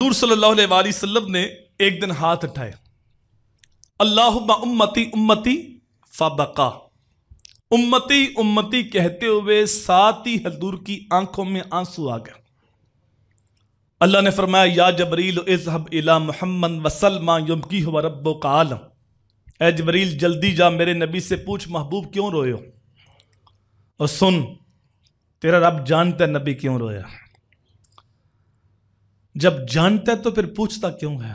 حضور صلی اللہ علیہ وآلہ وسلم نے ایک دن ہاتھ اٹھائے، اللہم امتی امتی فبقا، امتی امتی کہتے ہوئے ساتھ ہی حضور کی آنکھوں میں آنسو آ گئے۔ اللہ نے فرمایا یا جبریل اذهب الی محمد وسلما یبکیہ وربک عالم، اے جبریل جلدی جا میرے نبی سے پوچھ محبوب کیوں روئے ہو، اور سن تیرا رب جانتا ہے نبی کیوں رویا۔ جب جانتا ہے تو پھر پوچھتا کیوں ہے؟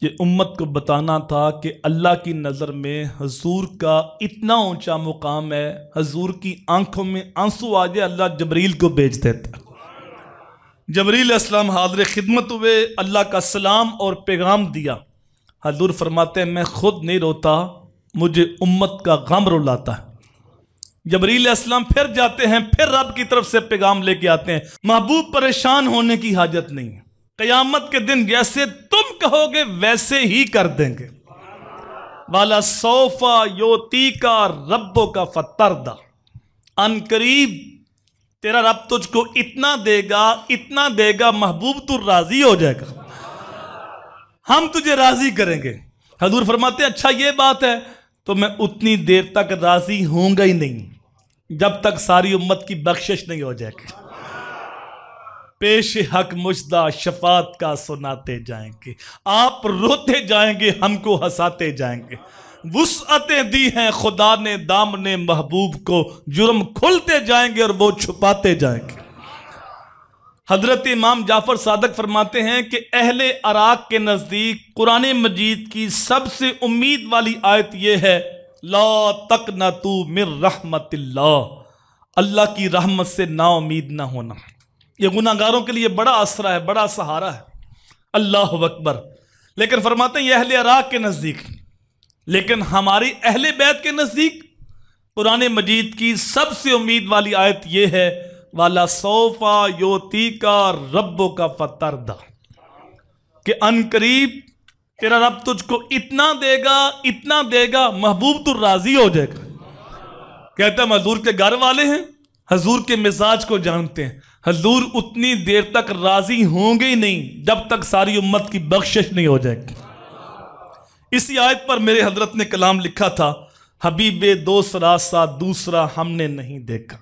یہ امت کو بتانا تھا کہ اللہ کی نظر میں حضور کا اتنا اونچا مقام ہے، حضور کی آنکھوں میں آنسو آ جائے اللہ جبریل کو بھیج دیتا۔ جبریل علیہ السلام حاضر خدمت ہوئے، اللہ کا سلام اور پیغام دیا۔ حضور فرماتے ہیں میں خود نہیں روتا، مجھے امت کا غم رلاتا ہے۔ جبریل علیہ السلام پھر جاتے ہیں، پھر رب کی طرف سے پیغام لے کے آتے ہیں، محبوب پریشان ہونے کی حاجت نہیں ہے، قیامت کے دن جیسے تم کہو گے ویسے ہی کر دیں گے۔ والا سوفا یوتیکا ربو کا فتردہ، ان قریب تیرا رب تجھ کو اتنا دے گا محبوب تو راضی ہو جائے گا، ہم تجھے راضی کریں گے۔ حضور فرماتے ہیں اچھا یہ بات ہے تو میں اتنی دیر تک راضی ہوں گا ہی نہیں جب تک ساری امت کی بخشش نہیں ہو جائے گی۔ پیش حق مجدہ شفاعت کا سناتے جائیں گے، آپ روتے جائیں گے ہم کو ہنساتے جائیں گے۔ وسعتیں دی ہیں خدا نے دامن محبوب کو، جرم کھلتے جائیں گے اور وہ چھپاتے جائیں گے۔ حضرت امام جعفر صادق فرماتے ہیں کہ اہل عراق کے نزدیک قرآن مجید کی سب سے امید والی آیت یہ ہے لا تقنطوا من رحمت اللہ، اللہ کی رحمت سے نا امید نہ ہونا۔ یہ گناہگاروں کے لیے بڑا آسرا ہے، بڑا سہارا ہے، اللہ اکبر۔ لیکن فرماتے ہیں یہ اہل عراق کے نزدیک، لیکن ہماری اہل بیت کے نزدیک قرآن مجید کی سب سے امید والی آیت یہ ہے والا سوفا یوتیکا ربک فتردہ، کہ ان قریب تیرا رب تجھ کو اتنا دے گا محبوب تو راضی ہو جائے گا۔ کہتا ہے حضور کے گھر والے ہیں، حضور کے مزاج کو جانتے ہیں، حضور اتنی دیر تک راضی ہوں گے ہی نہیں جب تک ساری امت کی بخشش نہیں ہو جائے گی۔ اسی آیت پر میرے حضرت نے کلام لکھا تھا حبیب دوسرا سا دوسرا ہم نے نہیں دیکھا،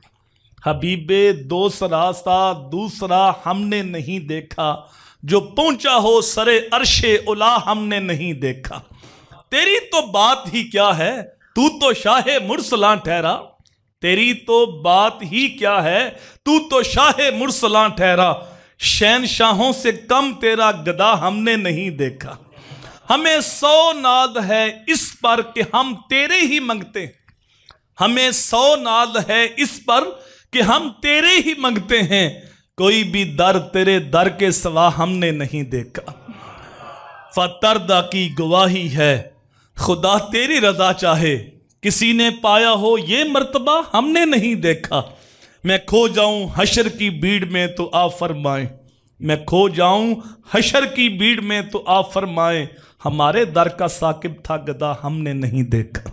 حبیب دوسرا سا دوسرا ہم نے نہیں دیکھا، جو پہنچا ہو سرے عرش الا ہم نے نہیں دیکھا۔ تیری تو بات ہی کیا ہے، تو تو شاہ مرسلاں ٹھہرا، تیری تو بات ہی کیا ہے، تو تو شاہ مرسلاں ٹھہرا، شہنشاہوں سے کم تیرا گدا ہم نے نہیں دیکھا۔ ہمیں 100 ناز ہے اس پر کہ ہم تیرے ہی منگتے ہیں، ہمیں 100 ناز ہے اس پر کہ ہم تیرے ہی منگتے ہیں، کوئی بھی در تیرے در کے سوا ہم نے نہیں دیکھا۔ فتردہ کی گواہی ہے خدا تیری رضا چاہے، کسی نے پایا ہو یہ مرتبہ ہم نے نہیں دیکھا۔ میں کھو جاؤں حشر کی بھیڑ میں تو آپ فرمائیں، میں کھو جاؤں حشر کی بھیڑ میں تو آپ فرمائیں، ہمارے در کا ثاقب تھا گدا ہم نے نہیں دیکھا۔